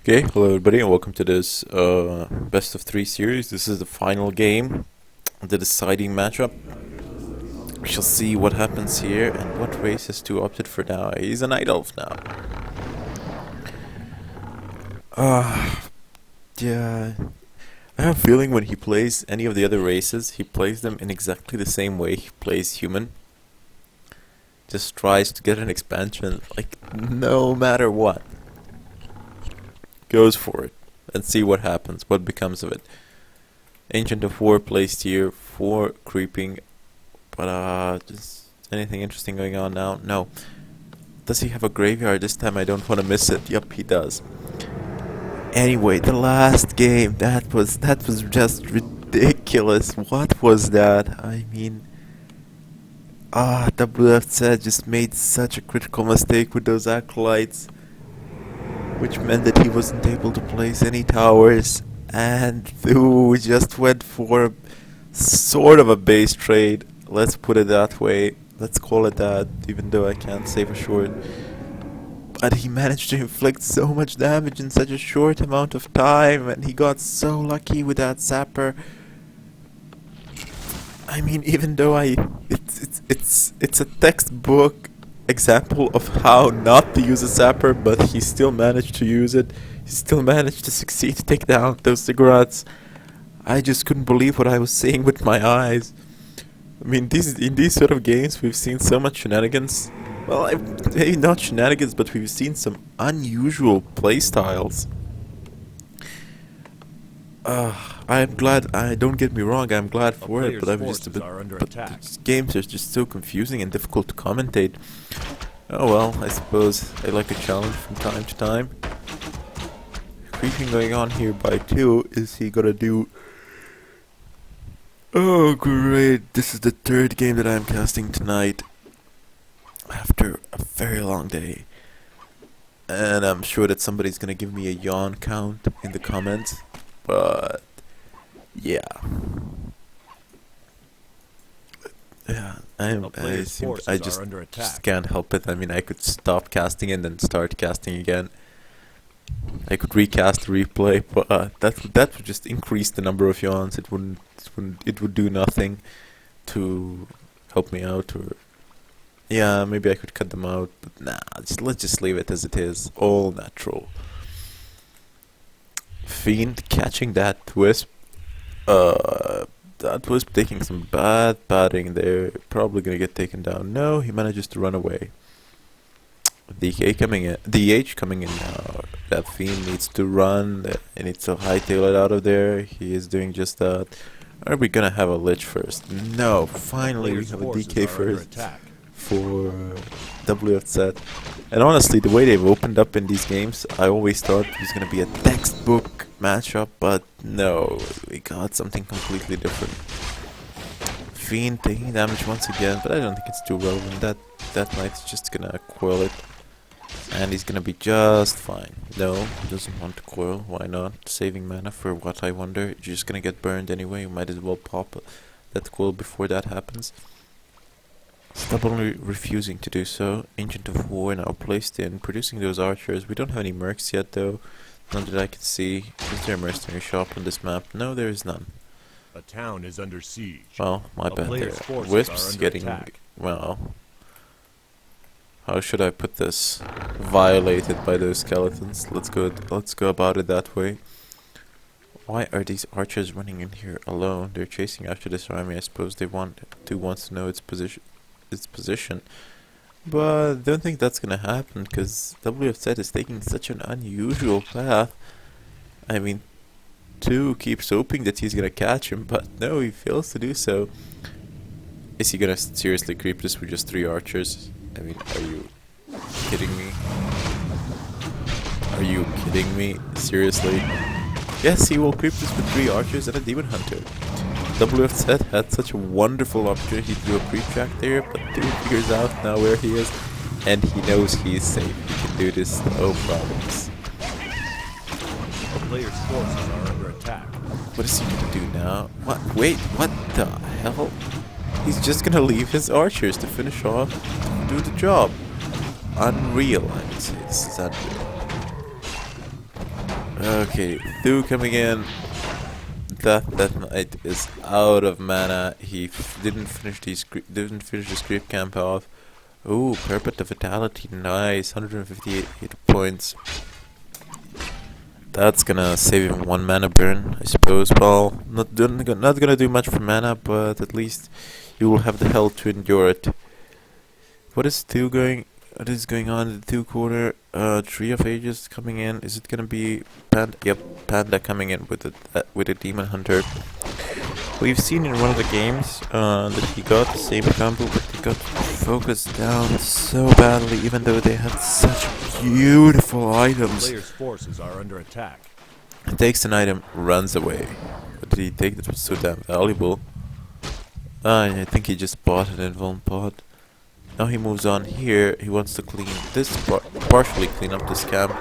Okay, hello everybody and welcome to this best of three series. This is the final game, the deciding matchup. We shall see what happens here and what race has Thoo opted for now. He's a Night Elf now. Yeah, I have a feeling when he plays any of the other races, he plays them in exactly the same way he plays human. Just tries to get an expansion, like, no matter what. Goes for it and see what happens, what becomes of it. Ancient of War placed here for creeping, but just anything interesting going on now? No. Does he have a graveyard this time? I don't want to miss it. Yup, he does. Anyway, the last game, that was just ridiculous. What was that? I mean, WFZ just made such a critical mistake with those acolytes, which meant that he wasn't able to place any towers, and Thoo just went for sort of a base trade. Let's put it that way. Let's call it that, even though I can't say for sure. But he managed to inflict so much damage in such a short amount of time, and he got so lucky with that zapper. I mean, even though it's a textbook example of how not to use a zapper, but he still managed to use it. He still managed to succeed to take down those cigarettes. I just couldn't believe what I was seeing with my eyes. I mean, in these sort of games, we've seen so much shenanigans. Well, maybe not shenanigans, but we've seen some unusual playstyles. I'm glad. Don't get me wrong. I'm glad for it, but I'm just a bit. But these games are just so confusing and difficult to commentate. Oh well, I suppose I like a challenge from time to time. Creeping going on here by Thoo. Is he gonna do? Oh great! This is the third game that I'm casting tonight. After a very long day, and I'm sure that somebody's gonna give me a yawn count in the comments. But yeah, I just can't help it. I mean, I could stop casting and then start casting again. I could recast, replay, but that would just increase the number of yawns. It would do nothing to help me out. Or yeah, maybe I could cut them out, but nah. Let's just leave it as it is, all natural. Fiend catching that wisp. That wisp taking some bad padding there. Probably gonna get taken down. No, he manages to run away. DK coming in. DH coming in now. That Fiend needs to run. He needs to hightail it out of there. He is doing just that. Are we gonna have a Lich first? No, finally we have a DK first for WFZ. And honestly, the way they've opened up in these games, I always thought it was going to be a textbook matchup, but no, we got something completely different. Fiend taking damage once again, but I don't think it's too relevant. That knight's just going to coil it, and he's going to be just fine. No, he doesn't want to coil. Why not? Saving mana for what, I wonder? You're just going to get burned anyway. You might as well pop that coil before that happens. Stubbornly refusing to do so. Ancient of War now placed in, producing those archers. We don't have any mercs yet though, none that I can see. Is there a mercenary shop on this map? No, there is none. A town is under siege. Well, my bad there. Wisps getting attack. Well, how should I put this? Violated by those skeletons. Let's go about it that way. Why are these archers running in here alone? They're chasing after this army. I suppose they wants to know its position, but I don't think that's gonna happen because WFZ is taking such an unusual path. I mean, Thoo keeps hoping that he's gonna catch him, but no, he fails to do so. Is he gonna seriously creep this with just 3 archers? I mean, are you kidding me? Are you kidding me? Seriously? Yes, he will creep this with 3 archers and a demon hunter. WFZ had such a wonderful opportunity to do a creep track there, but Thoo figures out now where he is, and he knows he is safe. He can do this, no problems. The player's forces are under attack. What is he gonna do now? What? Wait, what the hell? He's just gonna leave his archers to finish off, do the job. Unreal, I would say. This is unreal. Okay, Thoo coming in. Death Knight is out of mana. He didn't finish his creep camp off. Ooh, Perpet of Vitality, nice, 158 points. That's gonna save him one mana burn, I suppose. Well, not gonna do much for mana, but at least you will have the health to endure it. What is going on in the Thoo corner? Tree of Ages coming in. Is it gonna be Panda? Yep, Panda coming in with a Demon Hunter. We've seen in one of the games that he got the same combo, but he got focused down so badly, even though they had such beautiful items. Player's forces are under attack. He takes an item, runs away. What did he take that was so damn valuable? I think he just bought an invuln pod. Now he moves on here. He wants to clean this, partially clean up this camp.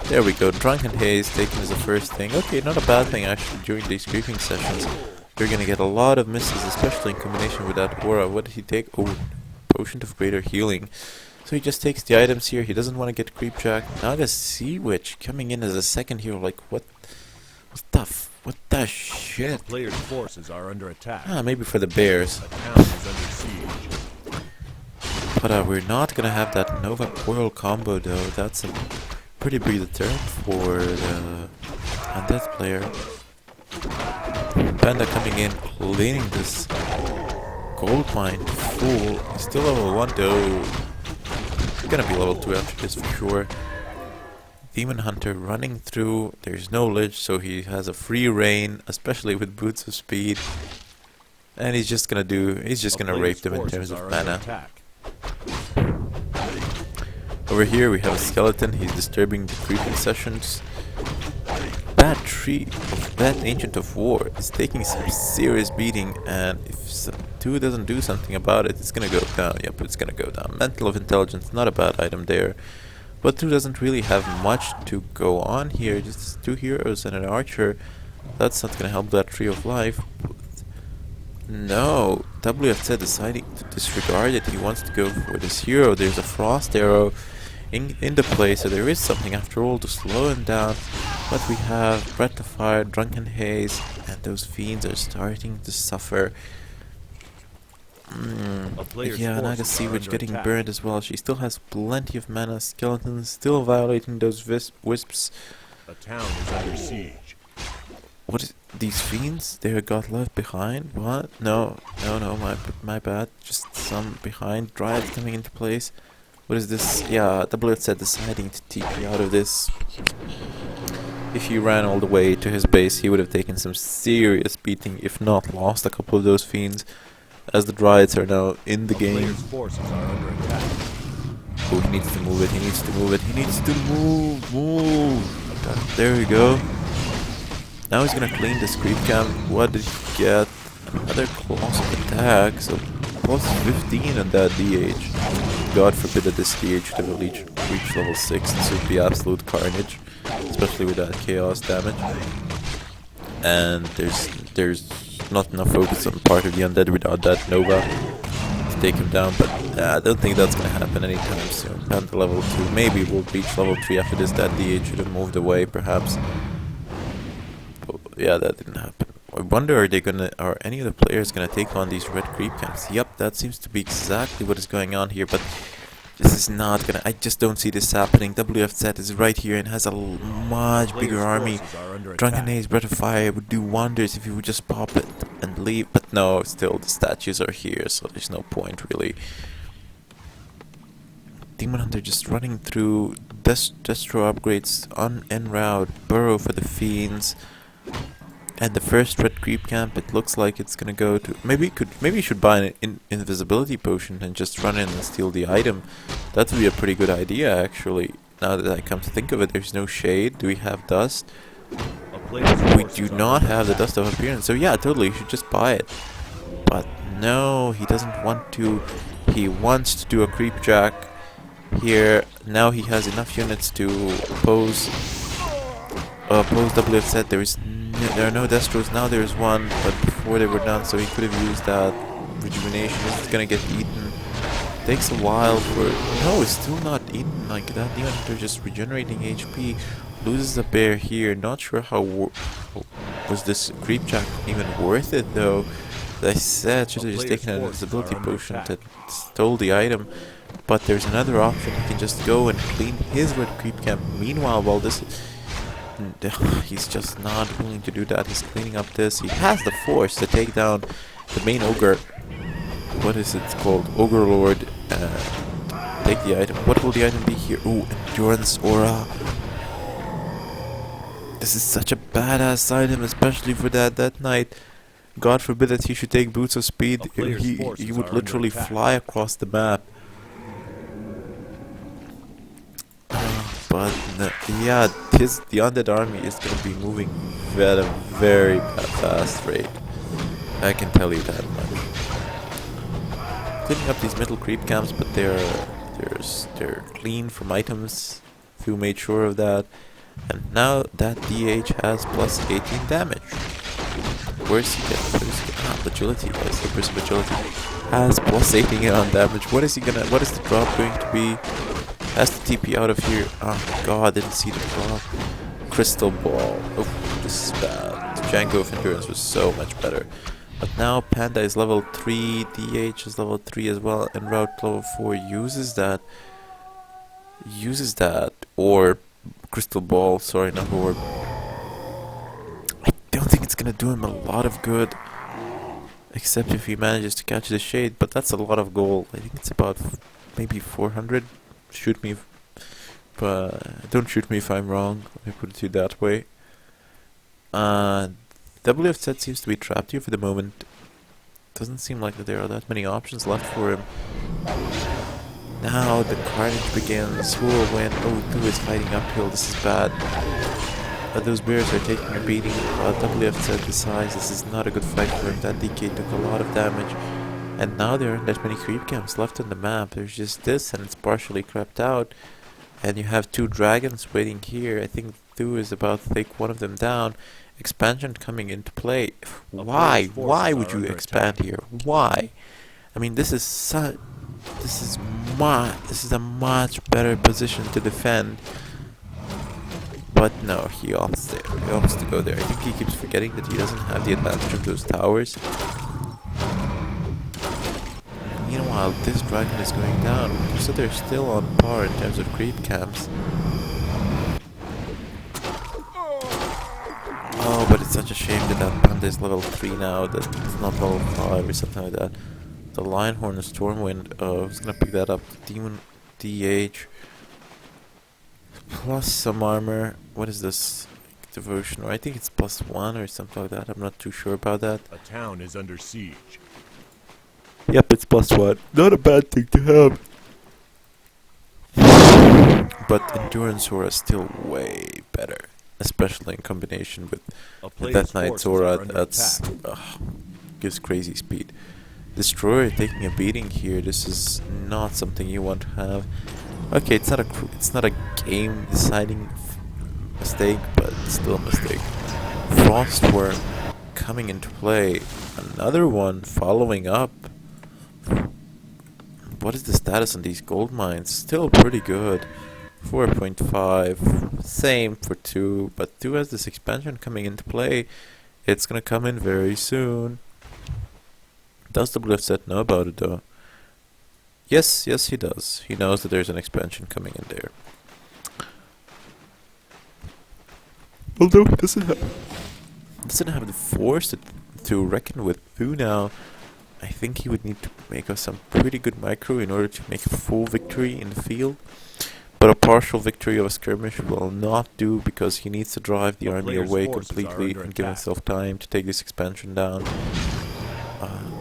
There we go. Drunken Haze taken as the first thing. Okay, not a bad thing actually during these creeping sessions. You're gonna get a lot of misses, especially in combination with that aura. What did he take? Oh, Potion of Greater Healing. So he just takes the items here. He doesn't want to get creep jack. Naga Sea Witch coming in as a second hero. Like what the shit? Player's forces are under attack. Maybe for the bears. A town is under siege. But we're not gonna have that Nova Coil combo though. That's a pretty big deterrent for the undead player. Panda coming in, cleaning this gold mine full. He's still level 1 though. He's gonna be level 2 after this for sure. Demon Hunter running through. There's no lich, so he has a free reign, especially with Boots of Speed. And he's just gonna rape them in terms of mana. Over here we have a skeleton. He's disturbing the creeping sessions. That tree of that Ancient of War is taking some serious beating, and if Thoo doesn't do something about it, it's gonna go down. Yep, it's gonna go down. Mantle of Intelligence, not a bad item there. But Thoo doesn't really have much to go on here. Just 2 heroes and an archer. That's not gonna help that Tree of Life. No, WFZ deciding to disregard it. He wants to go for this hero. There's a Frost Arrow in the play, so there is something after all to slow him down. But we have Breath of Fire, Drunken Haze, and those fiends are starting to suffer. Yeah, Naga Sea Witch getting burned as well. She still has plenty of mana. Skeletons still violating those wisps. A town is under siege. What is these fiends? They got left behind? What? No, my bad. Just some behind. Dryads coming into place. What is this? Yeah, WFZ deciding to TP out of this. If he ran all the way to his base, he would have taken some serious beating, if not lost a couple of those fiends, as the Dryads are now in the game. Player's forces are under attack. Oh, he needs to move it, he needs to move it, he needs to move! There we go. Now he's gonna clean this creep camp. What did he get? Another colossal attack, so plus 15 on that DH. God forbid that this DH should have reached level 6. This would be absolute carnage, especially with that chaos damage. And there's not enough focus on part of the undead without that Nova to take him down, but I don't think that's gonna happen anytime soon. Down to level 2, maybe we'll reach level 3 after this. That DH should have moved away, perhaps. But yeah, that didn't happen. I wonder, are any of the players gonna take on these red creep camps? Yep, that seems to be exactly what is going on here, but this is not gonna, I just don't see this happening. WFZ is right here and has a much bigger army. Drunken Haze, Breath of Fire would do wonders if you would just pop it and leave, but no, still the statues are here, so there's no point really. Demon Hunter just running through Destro upgrades on en route, burrow for the fiends. And the first red creep camp, it looks like it's gonna go to, maybe you should buy an invisibility potion and just run in and steal the item. That would be a pretty good idea actually. Now that I come to think of it, there's no shade. Do we have dust? We do not have the dust of appearance, so yeah, totally, you should just buy it. But no, he doesn't want to. He wants to do a creep jack here. Now he has enough units to oppose WFZ. There are no Destros, now there's one, but before they were done, so he could have used that rejuvenation. It's gonna get eaten. Takes a while for... No, it's still not eaten like that. Demon Hunter just regenerating HP. loses a bear here. Not sure how was this creep jack even worth it though. As I said, should have just taken an invisibility potion that stole the item. But there's another option. He can just go and clean his red creep camp. Meanwhile, while this he's just not willing to do that. He's cleaning up this. He has the force to take down the main ogre. What is it called? Ogre Lord. Take the item. What will the item be here? Ooh, endurance aura. This is such a badass item, especially for that knight. God forbid that he should take boots of speed. He would literally fly across the map. But yeah, the undead army is going to be moving at a very fast rate. I can tell you that much. Cleaning up these middle creep camps, but they're clean from items. Thoo made sure of that. And now that DH has plus 18 damage. Where's he getting? Agility. Yes, the person of agility has plus 18 on damage. What is the drop going to be? Has to TP out of here. Oh my god, didn't see the drop. Crystal ball. Oh, this is bad. Django of endurance was so much better. But now Panda is level 3, DH is level 3 as well, and Route level 4 uses that. Or crystal ball, sorry, not orb. I don't think it's gonna do him a lot of good. Except if he manages to catch the shade, but that's a lot of gold. I think it's about maybe 400. Shoot me, but don't shoot me if I'm wrong. Let me put it to you that way. WFZ seems to be trapped here for the moment. Doesn't seem like that there are that many options left for him. Now the carnage begins. Who will win? Oh, Thoo is fighting uphill. This is bad. Those bears are taking a beating. WFZ decides this is not a good fight for him. That DK took a lot of damage. And now there aren't that many creep camps left on the map. There's just this, and it's partially crept out. And you have 2 dragons waiting here. I think Thoo is about to take one of them down. Expansion coming into play. Why? Why would you expand here? Why? I mean, this is a much better position to defend. But no, he opts there. He opts to go there. I think he keeps forgetting that he doesn't have the advantage of those towers. Meanwhile, this dragon is going down, so they're still on par in terms of creep camps. Oh, but it's such a shame that Panda is level 3 now, that it's not level 5 or something like that. The Lionhorn and Stormwind, who's gonna pick that up? Demon DH. Plus some armor. What is this? Devotion, or I think it's +1 or something like that. I'm not too sure about that. A town is under siege. Yep, it's +1. Not a bad thing to have. But Endurance Aura is still way better. Especially in combination with that Knight's Aura. That's gives crazy speed. Destroyer taking a beating here. This is not something you want to have. Okay, it's not a game deciding mistake, but it's still a mistake. Frostworm coming into play. Another one following up. What is the status on these gold mines? Still pretty good. 4.5. Same for 2, but 2 has this expansion coming into play. It's gonna come in very soon. Does WFZ know about it though? Yes, he does. He knows that there's an expansion coming in there. Although he doesn't have the force to reckon with Thoo now. I think he would need to make us some pretty good micro in order to make a full victory in the field. But a partial victory of a skirmish will not do, because he needs to drive the army away completely and give himself time to take this expansion down.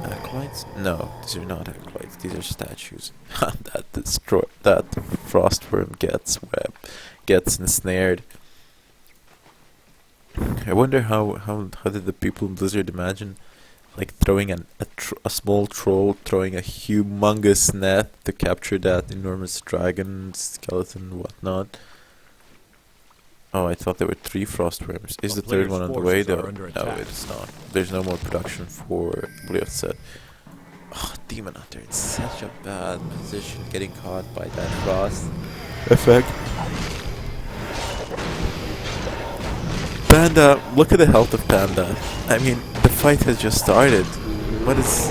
Acolytes? No, these are not acolytes. These are statues. that frostworm gets ensnared. I wonder how did the people in Blizzard imagine, like, throwing a small troll, throwing a humongous net to capture that enormous dragon, skeleton, whatnot. Oh, I thought there were 3 frostworms. Is the 3rd one on the way though? No, it is not. There's no more production for WFZ. Oh, Demon Hunter, it's such a bad position getting caught by that frost effect. Panda, look at the health of Panda. I mean, the fight has just started. What is...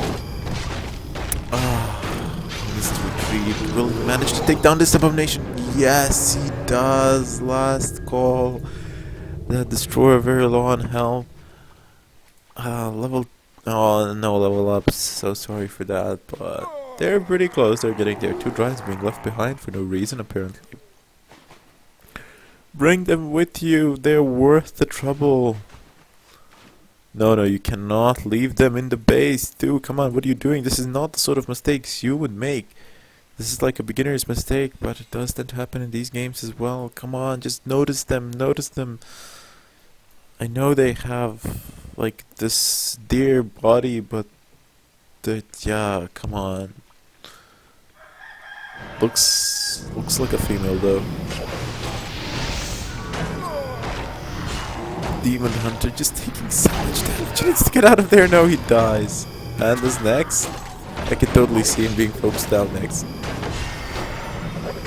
Needs to retreat. Will he manage to take down this abomination? Yes, he does. Last call. The destroyer very low on health. Level... Oh, no level ups. So sorry for that, but... They're pretty close. They're getting there. 2 drives being left behind for no reason, apparently. Bring them with you. They're worth the trouble. No, you cannot leave them in the base. Dude, come on. What are you doing? This is not the sort of mistakes you would make. This is like a beginner's mistake, but it does tend to happen in these games as well. Come on, just notice them. Notice them. I know they have, like, this dear body, but... yeah, come on. Looks like a female though. Demon Hunter just taking so much damage. He needs to get out of there. No, he dies. Panda's next. I can totally see him being focused down next.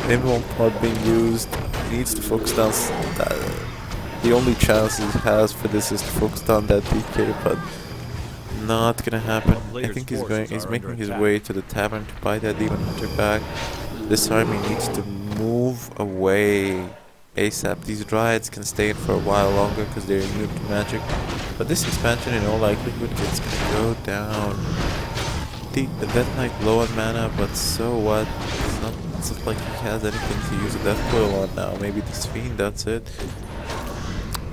Invuln pod being used. He needs to focus down. The only chance he has for this is to focus down that DK, but not gonna happen. I think he's making his way to the tavern to buy that Demon Hunter back. This army needs to move away ASAP. These Dryads can stay in for a while longer because they're immune to magic. But this expansion in all likelihood is gonna go down. The Death Knight low on mana, but so what? It's not like he has anything to use a Death Coil on now. Maybe this Fiend, that's it.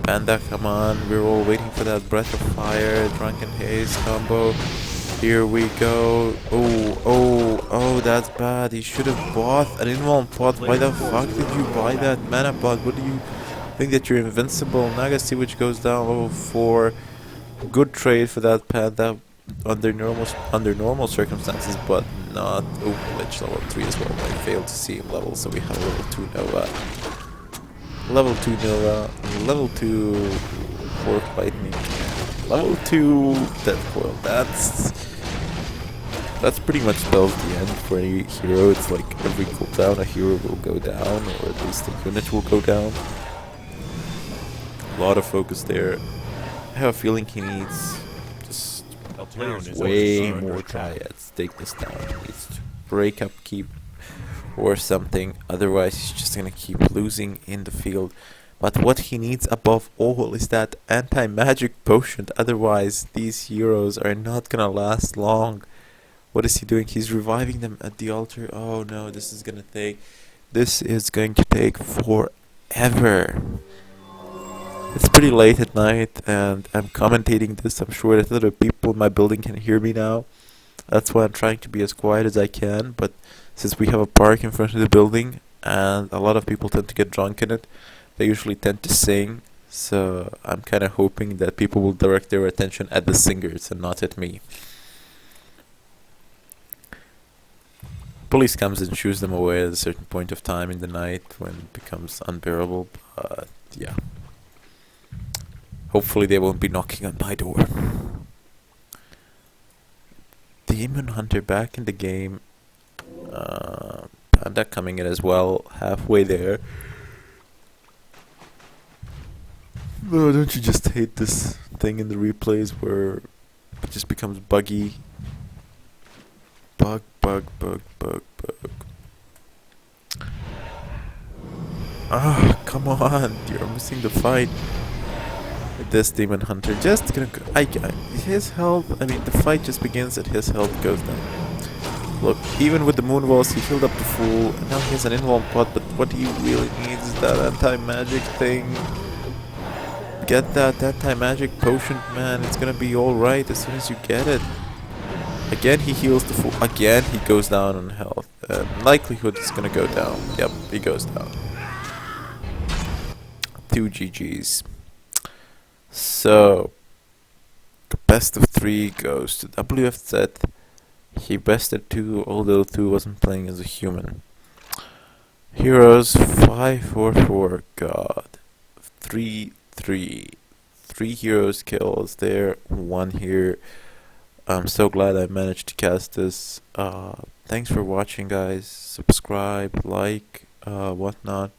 Panda, come on. We're all waiting for that Breath of Fire, Drunken Haze combo. Here we go. Oh, that's bad. He should have bought an Invuln pot. Why the fuck did you buy that mana pot? What do you think that you're invincible? Naga Sea Witch goes down level 4. Good trade for that Panda under normal circumstances, but not. Oh, Lich level 3 as well. I failed to see him level, so we have level 2 Nova. Level 2 Nova. Level 2 Fork Lightning. Level 2 Death Coil. That's pretty much spells the end for any hero. It's like every cooldown a hero will go down, or at least a unit will go down. A lot of focus there. I have a feeling he needs just way more Dryads. Take this down. He needs to break up keep or something. Otherwise he's just gonna keep losing in the field. But what he needs above all is that anti-magic potion. Otherwise these heroes are not gonna last long. What is he doing? He's reviving them at the altar. Oh no, this is going to take forever. It's pretty late at night and I'm commentating this. I'm sure that other people in my building can hear me now. That's why I'm trying to be as quiet as I can. But since we have a park in front of the building and a lot of people tend to get drunk in it, they usually tend to sing. So I'm kind of hoping that people will direct their attention at the singers and not at me. Police comes and shoos them away at a certain point of time in the night when it becomes unbearable, but yeah. Hopefully they won't be knocking on my door. Demon Hunter back in the game. Panda coming in as well, halfway there. Oh, don't you just hate this thing in the replays where it just becomes buggy? Bug. Ah, come on, you're missing the fight. With this Demon Hunter, just gonna go. His health, the fight just begins and his health goes down. Look, even with the Moonwalls, he healed up to full, and now he has an Invuln pot, but what he really needs is that anti-magic thing. Get that anti-magic potion, man, it's gonna be alright as soon as you get it. Again, he heals the full. Again, he goes down on health. Likelihood is gonna go down. Yep, he goes down. 2 GGs. So, the best of 3 goes to WFZ. He bested 2, although 2 wasn't playing as a human. Heroes 5-4-4. God. 3-3. 3 heroes kills there. 1 here. I'm so glad I managed to cast this. Thanks for watching, guys. Subscribe, like, whatnot.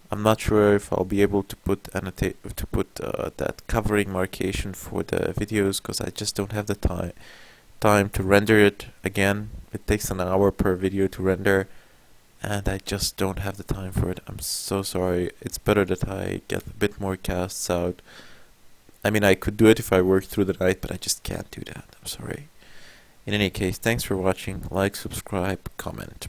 I'm not sure if I'll be able to put that covering marcation for the videos, because I just don't have the time to render it again. It takes an hour per video to render, and I just don't have the time for it. I'm so sorry. It's better that I get a bit more casts out. I mean, I could do it if I worked through the night, but I just can't do that. I'm sorry. In any case, thanks for watching. Like, subscribe, comment.